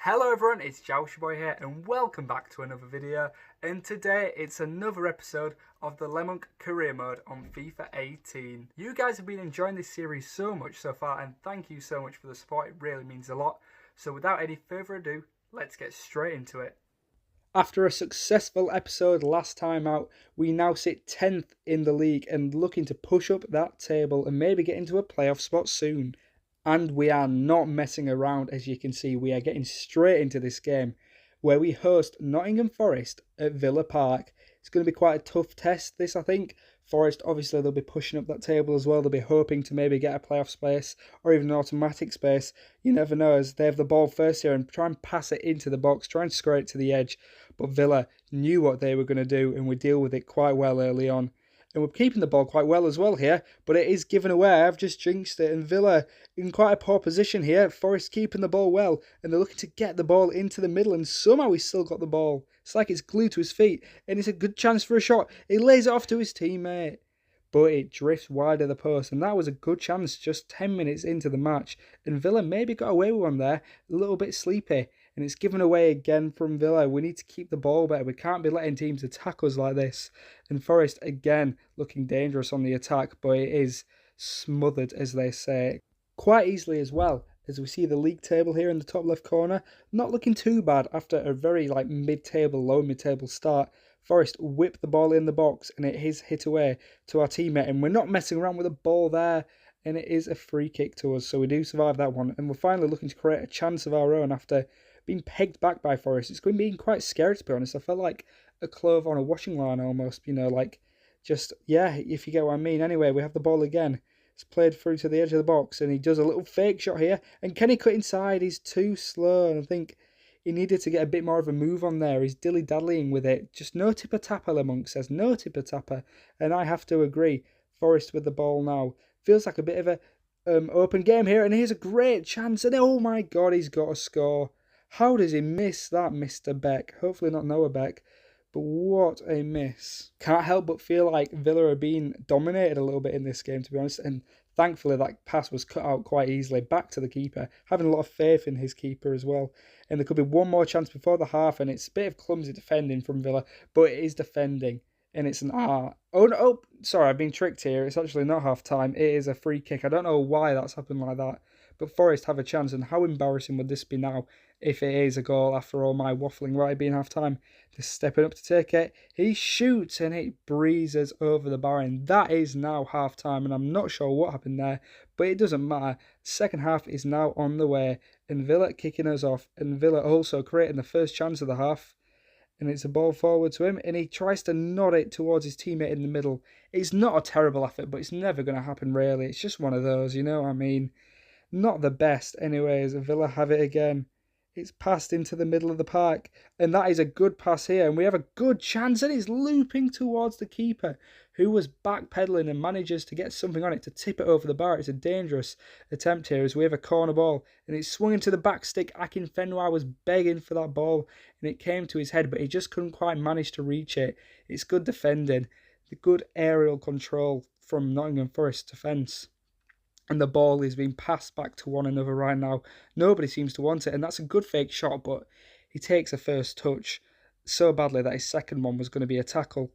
Hello everyone, it's Josh Boy here and welcome back to another video, and today it's another episode of the MONKS career mode on FIFA 18. You guys have been enjoying this series so much so far and thank you so much for the support, it really means a lot. So without any further ado, let's get straight into it. After a successful episode last time out, we now sit 10th in the league and looking to push up that table and maybe get into a playoff spot soon. And we are not messing around, as you can see. We are getting straight into this game where we host Nottingham Forest at Villa Park. It's going to be quite a tough test, this, I think. Forest, obviously, they'll be pushing up that table as well. They'll be hoping to maybe get a playoff space or even an automatic space. You never know, as they have the ball first here and try and pass it into the box, try and score it to the edge. But Villa knew what they were going to do and would deal with it quite well early on. And we're keeping the ball quite well as well here, but it is given away. I've just jinxed it, and Villa in quite a poor position here. Forest keeping the ball well, and they're looking to get the ball into the middle, and somehow he's still got the ball. It's like it's glued to his feet, and it's a good chance for a shot. He lays it off to his teammate, but it drifts wide of the post, and that was a good chance just 10 minutes into the match. And Villa maybe got away with one there, a little bit sleepy. And it's given away again from Villa. We need to keep the ball better. We can't be letting teams attack us like this. And Forest, again, looking dangerous on the attack, but it is smothered, as they say. Quite easily as well, as we see the league table here in the top left corner. Not looking too bad after a very mid-table, low mid-table start. Forest whip the ball in the box, and it is hit away to our teammate. And we're not messing around with the ball there. And it is a free kick to us, so we do survive that one. And we're finally looking to create a chance of our own after being pegged back by Forest. It's going to be quite scary, to be honest. I felt like a clove on a washing line almost, if you get what I mean. Anyway, we have the ball again. It's played through to the edge of the box, and he does a little fake shot here. And can he cut inside? He's too slow, and I think he needed to get a bit more of a move on there. He's dilly-dallying with it. Just no tipper-tapper, LeMonk says. No tipper-tapper. And I have to agree. Forest with the ball now. Feels like a bit of a open game here, and here's a great chance. And oh my God, he's got a score. How does he miss that, Mr. Beck? Hopefully not Noah Beck, but what a miss. Can't help but feel like Villa are being dominated a little bit in this game, to be honest, and thankfully that pass was cut out quite easily back to the keeper. Having a lot of faith in his keeper as well. And there could be one more chance before the half, and it's a bit of clumsy defending from Villa, but it is defending. And it's an R. Oh, no, oh, sorry, I've been tricked here. It's actually not half-time. It is a free kick. I don't know why that's happened like that. But Forest have a chance, and how embarrassing would this be now if it is a goal after all my waffling right being half-time? Just stepping up to take it. He shoots, and it breezes over the bar, and that is now half-time, and I'm not sure what happened there, but it doesn't matter. Second half is now on the way, and Villa kicking us off, and Villa also creating the first chance of the half. And it's a ball forward to him, and he tries to nod it towards his teammate in the middle. It's not a terrible effort, but it's never going to happen, really. It's just one of those, you know what I mean? Not the best, anyways. Villa have it again. It's passed into the middle of the park, and that is a good pass here, and we have a good chance, and it's looping towards the keeper, who was backpedaling and manages to get something on it to tip it over the bar. It's a dangerous attempt here as we have a corner ball, and it's swung into the back stick. Akinfenwa was begging for that ball, and it came to his head, but he just couldn't quite manage to reach it. It's good defending, the good aerial control from Nottingham Forest defence. And the ball is being passed back to one another right now. Nobody seems to want it, and that's a good fake shot, but he takes a first touch so badly that his second one was going to be a tackle.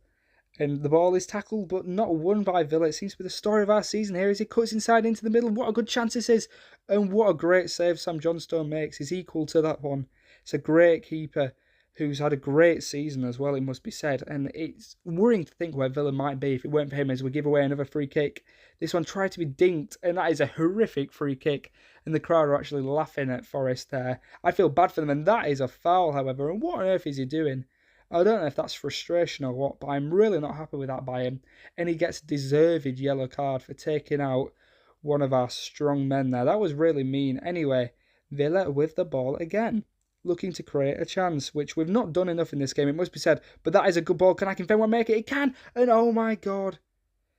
And the ball is tackled, but not won by Villa. It seems to be the story of our season here as he cuts inside into the middle. What a good chance this is, and what a great save Sam Johnstone makes. He's equal to that one. It's a great keeper who's had a great season as well, it must be said. And it's worrying to think where Villa might be if it weren't for him as we give away another free kick. This one tried to be dinked, and that is a horrific free kick. And the crowd are actually laughing at Forest there. I feel bad for them, and that is a foul, however. And what on earth is he doing? I don't know if that's frustration or what, but I'm really not happy with that by him. And he gets a deserved yellow card for taking out one of our strong men there. That was really mean. Anyway, Villa with the ball again, looking to create a chance, which we've not done enough in this game, it must be said. But that is a good ball. Can Akinfenwa make it? It can! And oh my God,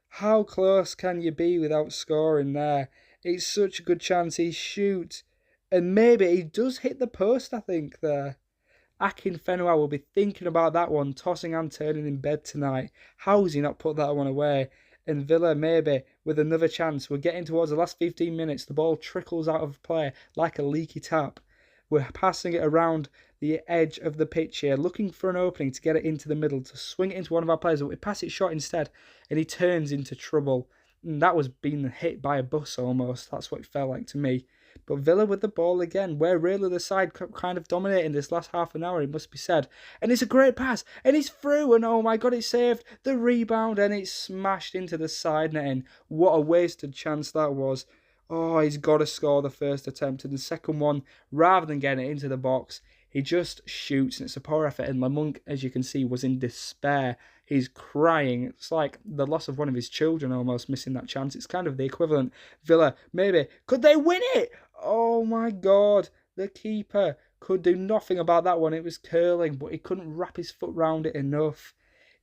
how close can you be without scoring there? It's such a good chance. He shoots, and maybe he does hit the post, I think, there. Akinfenwa will be thinking about that one, tossing and turning in bed tonight. How has he not put that one away? And Villa maybe with another chance. We're getting towards the last 15 minutes. The ball trickles out of play like a leaky tap. We're passing it around the edge of the pitch here, looking for an opening to get it into the middle, to swing it into one of our players, but we pass it short instead, and he turns into trouble. And that was being hit by a bus almost. That's what it felt like to me. But Villa with the ball again. We're really the side kind of dominating this last half an hour, it must be said. And it's a great pass. And it's through. And oh my God, it's saved. The rebound. And it's smashed into the side netting. What a wasted chance that was. Oh, he's got to score the first attempt. And the second one, rather than getting it into the box, he just shoots. And it's a poor effort. And Lamunk, as you can see, was in despair. He's crying. It's like the loss of one of his children almost, missing that chance. It's kind of the equivalent. Villa, maybe. Could they win it? Oh my God. The keeper could do nothing about that one. It was curling, but he couldn't wrap his foot round it enough.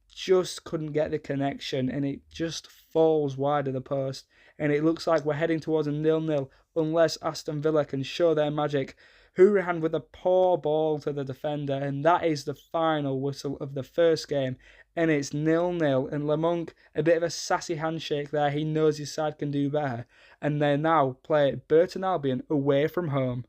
Just couldn't get the connection, and it just falls wide of the post. And it looks like we're heading towards a 0-0 unless Aston Villa can show their magic. Hourihan with a poor ball to the defender, and that is the final whistle of the first game. And it's 0-0, and Lamunk, a bit of a sassy handshake there. He knows his side can do better. And they now play Burton Albion away from home.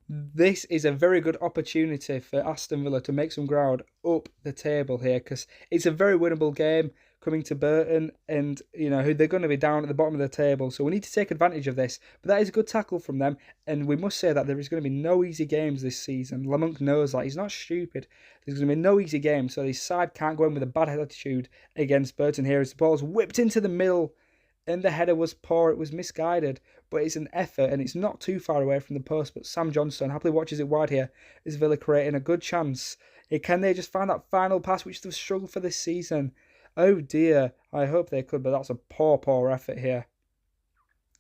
This is a very good opportunity for Aston Villa to make some ground up the table here, because it's a very winnable game coming to Burton, and they're going to be down at the bottom of the table, so we need to take advantage of this. But that is a good tackle from them, and we must say that there is going to be no easy games this season. Lamunk knows that. He's not stupid. There's going to be no easy games, so his side can't go in with a bad attitude against Burton here as the ball's whipped into the middle. And the header was poor, it was misguided, but it's an effort and it's not too far away from the post. But Sam Johnstone happily watches it wide here. Is Villa creating a good chance? Can they just find that final pass which they've struggled for this season? Oh dear, I hope they could, but that's a poor effort here.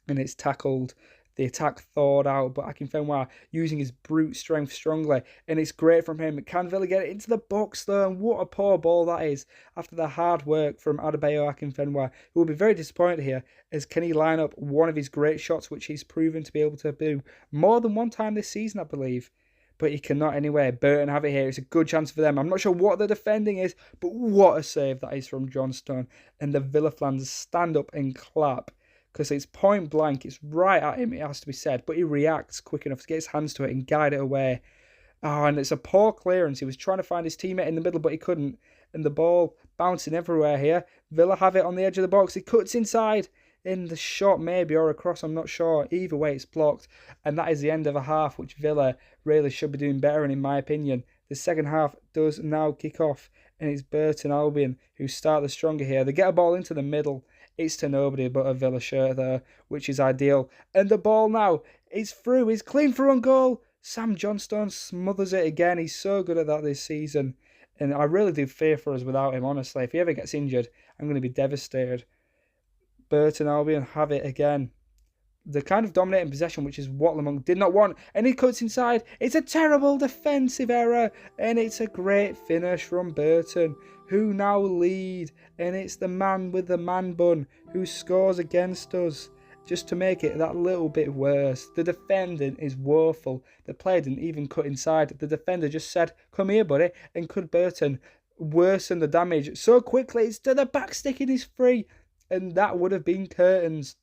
And it's tackled. The attack thawed out, but Akinfenwa using his brute strength strongly, and it's great from him. Can Villa get it into the box though? And what a poor ball that is after the hard work from Adebayo Akinfenwa, who will be very disappointed here, as can he line up one of his great shots, which he's proven to be able to do more than one time this season, I believe. But he cannot anyway. Burton have it here. It's a good chance for them. I'm not sure what the defending is, but what a save that is from Johnstone. And the Villa fans stand up and clap, because it's point blank, it's right at him, it has to be said, but he reacts quick enough to get his hands to it and guide it away. Oh, and it's a poor clearance. He was trying to find his teammate in the middle, but he couldn't. And the ball bouncing everywhere here. Villa have it on the edge of the box. He cuts inside. In the shot maybe, or across, I'm not sure. Either way, it's blocked. And that is the end of a half, which Villa really should be doing better in my opinion. The second half does now kick off, and it's Burton Albion who start the stronger here. They get a ball into the middle. It's to nobody but a Villa shirt there, which is ideal. And the ball now is through. It's clean for on goal. Sam Johnstone smothers it again. He's so good at that this season. And I really do fear for us without him, honestly. If he ever gets injured, I'm going to be devastated. Burton Albion have it again. The kind of dominating possession, which is what Lamunk did not want. And he cuts inside. It's a terrible defensive error. And it's a great finish from Burton, who now lead. And it's the man with the man bun who scores against us, just to make it that little bit worse. The defending is woeful. The player didn't even cut inside. The defender just said, "Come here, buddy." And could Burton worsen the damage so quickly? It's to the back stick and he's free. And that would have been curtains.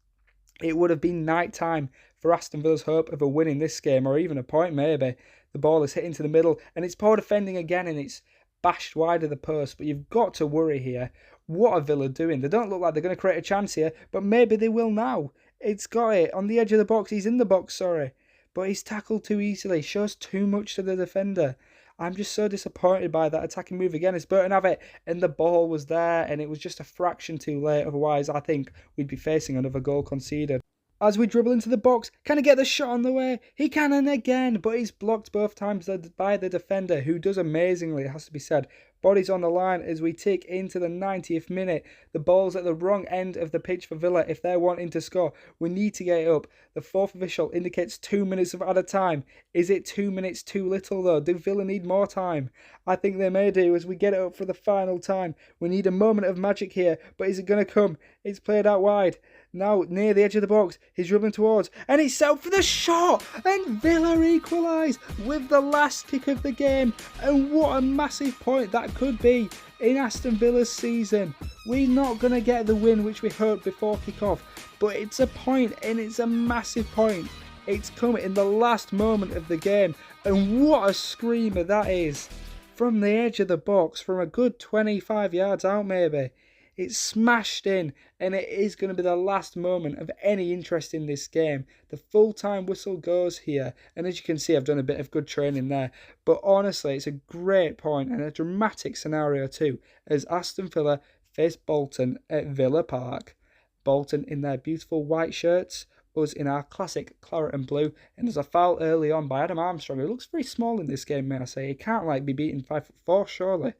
It would have been night time for Aston Villa's hope of a win in this game, or even a point maybe. The ball is hit into the middle, and it's poor defending again, and it's bashed wide of the post. But you've got to worry here. What are Villa doing? They don't look like they're going to create a chance here, but maybe they will now. It's got it on the edge of the box. He's in the box, sorry. But he's tackled too easily. Shows too much to the defender. I'm just so disappointed by that attacking move again. It's Burton have it, and the ball was there, and it was just a fraction too late. Otherwise, I think we'd be facing another goal conceded. As we dribble into the box, can he get the shot on the way? He can, and again, but he's blocked both times by the defender, who does amazingly, it has to be said. Bodies on the line as we tick into the 90th minute. The ball's at the wrong end of the pitch for Villa if they're wanting to score. We need to get it up. The fourth official indicates 2 minutes of added time. Is it 2 minutes too little though? Do Villa need more time? I think they may do as we get it up for the final time. We need a moment of magic here, but is it going to come? It's played out wide. Now near the edge of the box, he's dribbling towards, and he's set up for the shot, and Villa equalise with the last kick of the game. And what a massive point that could be in Aston Villa's season. We're not going to get the win which we hoped before kick-off, but it's a point, and it's a massive point. It's come in the last moment of the game, And what a screamer that is. From the edge of the box, from a good 25 yards out maybe. It's smashed in, and it is going to be the last moment of any interest in this game. The full-time whistle goes here, and as you can see, I've done a bit of good training there. But honestly, it's a great point and a dramatic scenario too, as Aston Villa face Bolton at Villa Park. Bolton in their beautiful white shirts, us in our classic claret and blue, and there's a foul early on by Adam Armstrong, who looks very small in this game, may I say. He can't be beaten 5'4", surely.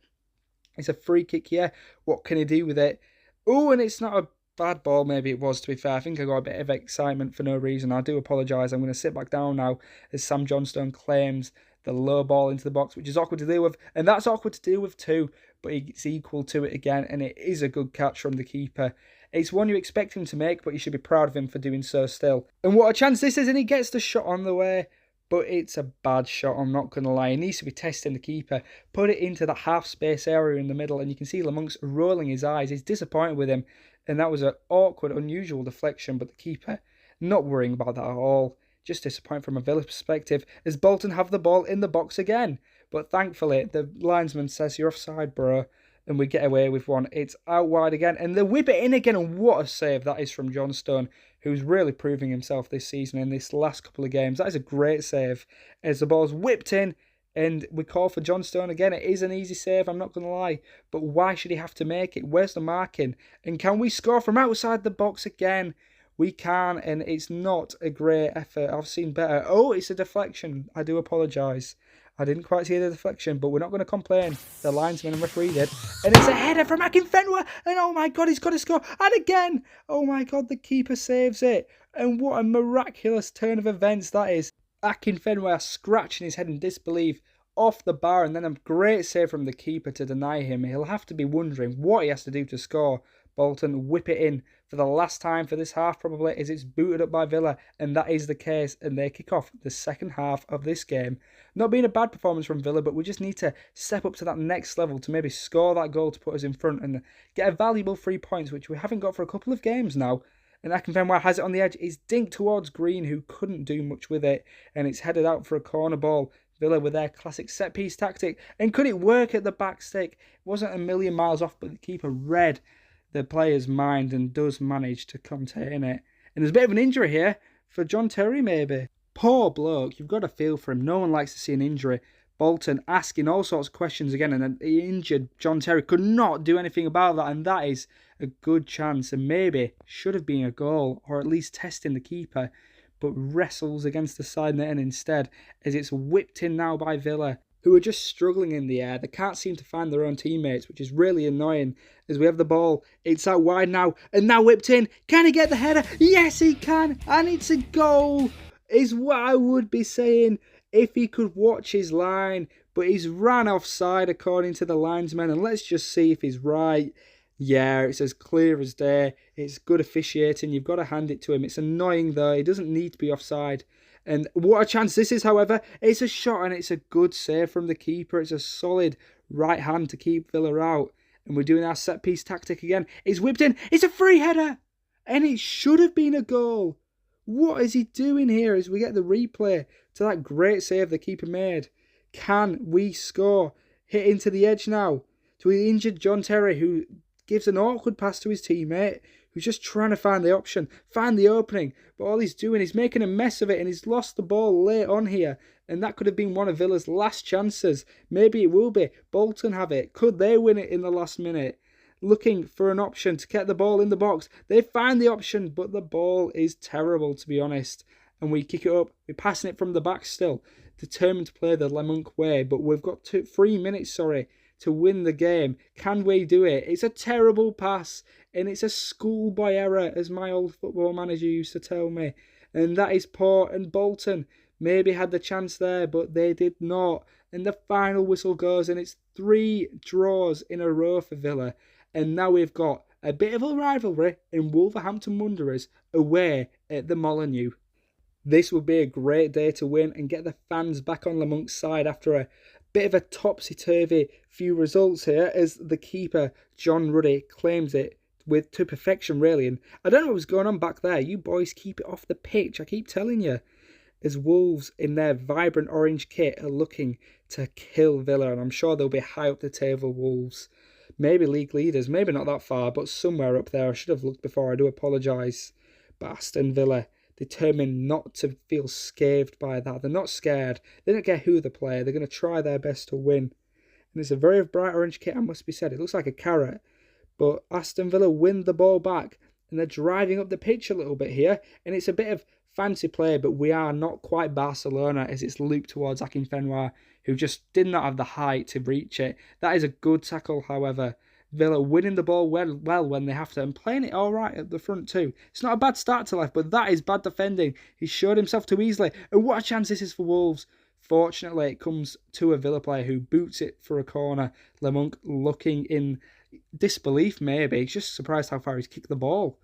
It's a free kick here. What can he do with it? Oh, and it's not a bad ball. Maybe it was, to be fair. I think I got a bit of excitement for no reason. I do apologise. I'm going to sit back down now as Sam Johnstone claims the low ball into the box, which is awkward to deal with. And that's awkward to deal with too. But he's equal to it again. And it is a good catch from the keeper. It's one you expect him to make, but you should be proud of him for doing so still. And what a chance this is. And he gets the shot on the way. But it's a bad shot, I'm not going to lie. He needs to be testing the keeper. Put it into that half-space area in the middle, and you can see LeMonk's rolling his eyes. He's disappointed with him, and that was an awkward, unusual deflection, but the keeper not worrying about that at all. Just disappointed from a Villa perspective, as Bolton have the ball in the box again. But thankfully, the linesman says, "You're offside, bro," and we get away with one. It's out wide again, and they whip it in again, and what a save that is from Johnstone, who's really proving himself this season in this last couple of games. That is a great save as the ball's whipped in, and we call for Johnstone again. It is an easy save, I'm not going to lie, but why should he have to make it? Where's the marking? And can we score from outside the box again? We can, and it's not a great effort. I've seen better. Oh, it's a deflection. I do apologise. I didn't quite see the deflection, but we're not going to complain. The linesman and referee did. And it's a header from Akinfenwa. And oh my God, he's got to score. And again, oh my God, the keeper saves it. And what a miraculous turn of events that is. Akinfenwa scratching his head in disbelief off the bar. And then a great save from the keeper to deny him. He'll have to be wondering what he has to do to score. Bolton whip it in for the last time for this half probably, as it's booted up by Villa, and that is the case, and they kick off the second half of this game. Not being a bad performance from Villa, but we just need to step up to that next level to maybe score that goal to put us in front and get a valuable 3 points, which we haven't got for a couple of games now. And Akinfenwa has it on the edge. It's dinked towards Green, who couldn't do much with it, and it's headed out for a corner ball. Villa with their classic set-piece tactic, and could it work at the back stick? It wasn't a million miles off, but the keeper read the player's mind and does manage to contain it. And there's a bit of an injury here for John Terry maybe. Poor bloke, you've got to feel for him. No one likes to see an injury. Bolton asking all sorts of questions again, and the injured John Terry could not do anything about that, and that is a good chance, and maybe should have been a goal, or at least testing the keeper, but wrestles against the side net instead, as it's whipped in now by Villa, who are just struggling in the air. They can't seem to find their own teammates, which is really annoying. As we have the ball, it's out wide now, and now whipped in. Can he get the header? Yes, he can, and it's a goal, is what I would be saying if he could watch his line. But he's ran offside according to the linesman, and let's just see if he's right. Yeah, it's as clear as day. It's good officiating. You've got to hand it to him. It's annoying though. He doesn't need to be offside. And what a chance this is, however. It's a shot and it's a good save from the keeper. It's a solid right hand to keep Villa out. And we're doing our set-piece tactic again. It's whipped in. It's a free header. And it should have been a goal. What is he doing here as we get the replay to that great save the keeper made? Can we score? Hit into the edge now to the injured John Terry, who gives an awkward pass to his teammate, who's just trying to find the option, find the opening, but all he's doing is making a mess of it, and he's lost the ball late on here, and that could have been one of Villa's last chances. Maybe it will be. Bolton have it. Could they win it in the last minute? Looking for an option to get the ball in the box. They find the option, but the ball is terrible, to be honest, and we kick it up. We're passing it from the back still, determined to play the LeMonk way, but we've got 3 minutes, to win the game. Can we do it? It's a terrible pass, and it's a schoolboy error, as my old football manager used to tell me, and that is poor. And Bolton maybe had the chance there, but they did not, and the final whistle goes, and it's 3 draws in a row for Villa, and now we've got a bit of a rivalry in Wolverhampton Wanderers away at the Molineux. This would be a great day to win and get the fans back on LeMonk's side after a bit of a topsy-turvy few results here, as the keeper, John Ruddy, claims it to perfection, really. And I don't know what was going on back there. You boys keep it off the pitch, I keep telling you. as Wolves in their vibrant orange kit are looking to kill Villa, and I'm sure they'll be high up the table, Wolves. Maybe league leaders, maybe not that far, but somewhere up there. I should have looked before, I do apologise. But Aston Villa, determined not to feel scathed by that. They're not scared. They don't care who they play. They're going to try their best to win. And it's a very bright orange kit, I must be said. It looks like a carrot. But Aston Villa win the ball back, and they're driving up the pitch a little bit here. And it's a bit of fancy play, but we are not quite Barcelona as it's looped towards Akinfenwa, who just did not have the height to reach it. That is a good tackle, however. Villa winning the ball well when they have to, and playing it all right at the front too. It's not a bad start to life, but that is bad defending. He showed himself too easily. And what a chance this is for Wolves. Fortunately, it comes to a Villa player who boots it for a corner. LeMonk looking in disbelief, maybe. He's just surprised how far he's kicked the ball.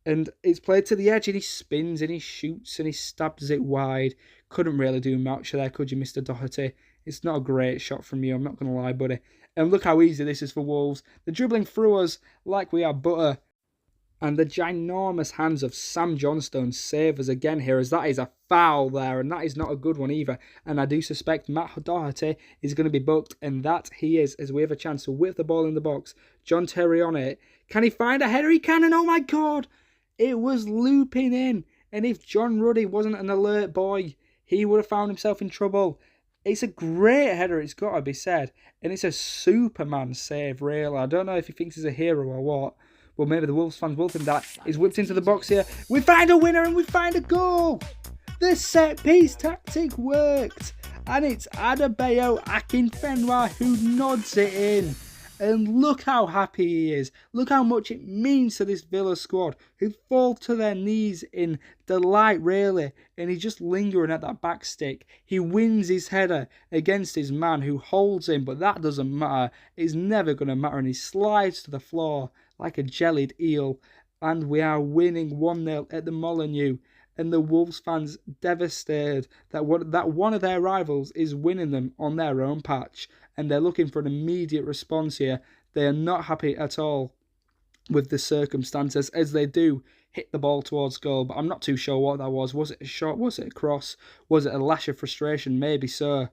And it's played to the edge, and he spins, and he shoots, and he stabs it wide. Couldn't really do much there, could you, Mr. Doherty? It's not a great shot from you, I'm not going to lie, buddy. And look how easy this is for Wolves. They're dribbling through us like we are butter. And the ginormous hands of Sam Johnstone save us again here, as that is a foul there, and that is not a good one either. And I do suspect Matt Doherty is going to be booked, and that he is, as we have a chance to whip the ball in the box. John Terry on it. Can he find a header? He can, and oh my God! It was looping in. And if John Ruddy wasn't an alert boy, he would have found himself in trouble. It's a great header, it's got to be said. And it's a Superman save, really. I don't know if he thinks he's a hero or what. Well, maybe the Wolves fans will think that. He's whipped into the box here. We find a winner and we find a goal. The set-piece tactic worked. And it's Adebayo Akinfenwa who nods it in. And look how happy he is. Look how much it means to this Villa squad, who fall to their knees in delight, really. And he's just lingering at that back stick. He wins his header against his man who holds him, but that doesn't matter. It's never going to matter. And he slides to the floor like a jellied eel. And we are winning 1-0 at the Molineux. And the Wolves fans devastated that one of their rivals is winning them on their own patch. And they're looking for an immediate response here. They are not happy at all with the circumstances, as they do hit the ball towards goal. But I'm not too sure what that was. Was it a shot? Was it a cross? Was it a lash of frustration? Maybe so,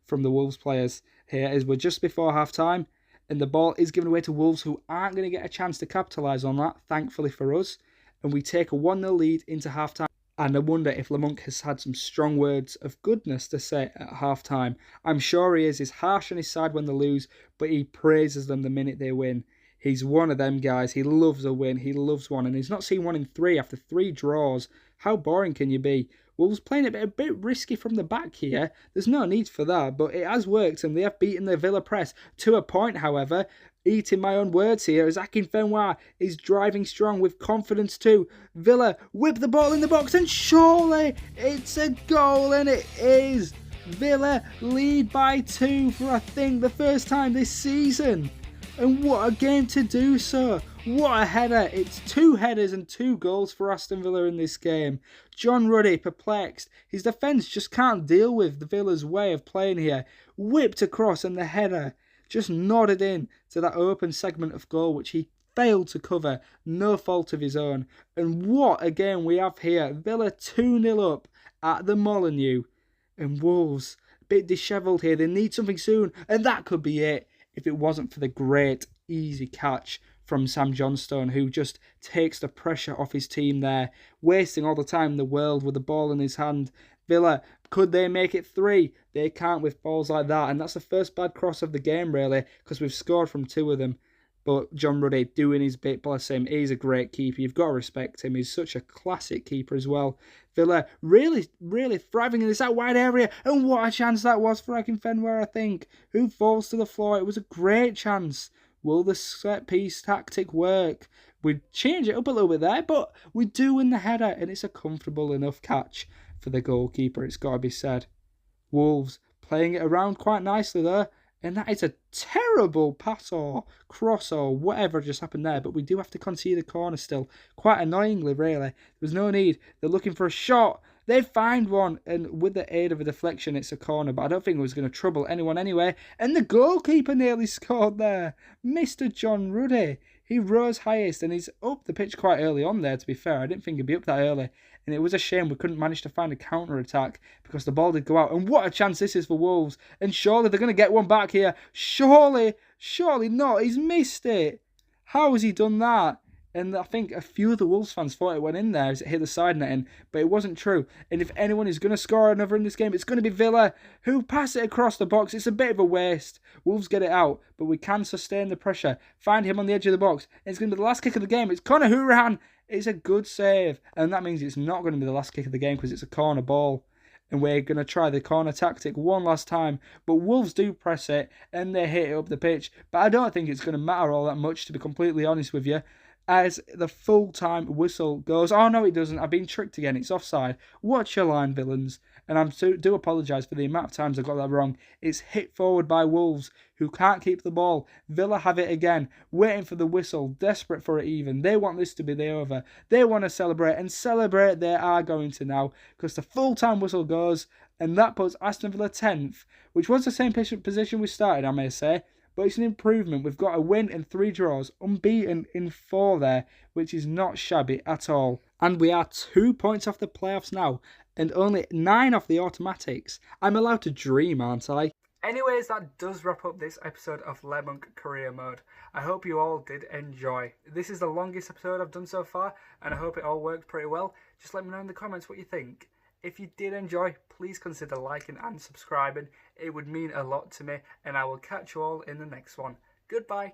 from the Wolves players here, as we're just before half-time. And the ball is given away to Wolves, who aren't going to get a chance to capitalise on that, thankfully for us. And we take a 1-0 lead into half-time. And I wonder if LeMonk has had some strong words of goodness to say at half-time. I'm sure he is. He's harsh on his side when they lose, but he praises them the minute they win. He's one of them guys. He loves a win. He loves one. And he's not seen one in 3 after 3 draws. How boring can you be? Wolves playing a bit risky from the back here. There's no need for that, but it has worked, and they have beaten the Villa press to a point, however. Eating my own words here, as Akinfenwa is driving strong with confidence too. Villa whip the ball in the box, and surely it's a goal, and it is. Villa lead by 2 for, I think, the first time this season. And what a game to do so. What a header. It's 2 headers and 2 goals for Aston Villa in this game. John Ruddy perplexed. His defence just can't deal with the Villa's way of playing here. Whipped across, and the header just nodded in to that open segment of goal, which he failed to cover. No fault of his own. And what a game we have here. Villa 2-0 up at the Molineux. And Wolves, a bit dishevelled here. They need something soon. And that could be it, if it wasn't for the great, easy catch from Sam Johnstone, who just takes the pressure off his team there, wasting all the time in the world with the ball in his hand. Villa, could they make it 3? They can't with balls like that, and that's the first bad cross of the game, really, because we've scored from 2 of them. But John Ruddy doing his bit, bless him. He's a great keeper. You've got to respect him. He's such a classic keeper as well. Villa really, really thriving in this out wide area. And what a chance that was for Akinfenwa, I think, who falls to the floor. It was a great chance. Will the set-piece tactic work? We change it up a little bit there, but we do win the header, and it's a comfortable enough catch for the goalkeeper, it's got to be said. Wolves playing it around quite nicely there. And that is a terrible pass or cross or whatever just happened there. But we do have to concede a corner still. Quite annoyingly, really. There was no need. They're looking for a shot. They find one. And with the aid of a deflection, it's a corner. But I don't think it was going to trouble anyone anyway. And the goalkeeper nearly scored there. Mr. John Ruddy. He rose highest and he's up the pitch quite early on there, to be fair. I didn't think he'd be up that early. And it was a shame we couldn't manage to find a counter-attack because the ball did go out. And what a chance this is for Wolves. And surely they're going to get one back here. Surely not. He's missed it. How has he done that? And I think a few of the Wolves fans thought it went in there as it hit the side netting, but it wasn't true. And if anyone is going to score another in this game, it's going to be Villa, who pass it across the box. It's a bit of a waste. Wolves get it out, but we can sustain the pressure. Find him on the edge of the box. And it's going to be the last kick of the game. It's Conor Hourihane. It's a good save. And that means it's not going to be the last kick of the game because it's a corner ball. And we're going to try the corner tactic one last time. But Wolves do press it and they hit it up the pitch. But I don't think it's going to matter all that much, to be completely honest with you. As the full-time whistle goes. Oh, no, it doesn't. I've been tricked again. It's offside. Watch your line, villains. And I do apologise for the amount of times I got that wrong. It's hit forward by Wolves, who can't keep the ball. Villa have it again, waiting for the whistle, desperate for it even. They want this to be the over. They want to celebrate, and celebrate they are going to now, because the full-time whistle goes, and that puts Aston Villa 10th, which was the same position we started, I may say. But it's an improvement. We've got a win and 3 draws, unbeaten in 4 there, which is not shabby at all. And we are 2 points off the playoffs now, and only 9 off the automatics. I'm allowed to dream, aren't I? Anyways, that does wrap up this episode of Le Monk Career Mode. I hope you all did enjoy. This is the longest episode I've done so far, and I hope it all worked pretty well. Just let me know in the comments what you think. If you did enjoy, please consider liking and subscribing. It would mean a lot to me, and I will catch you all in the next one. Goodbye.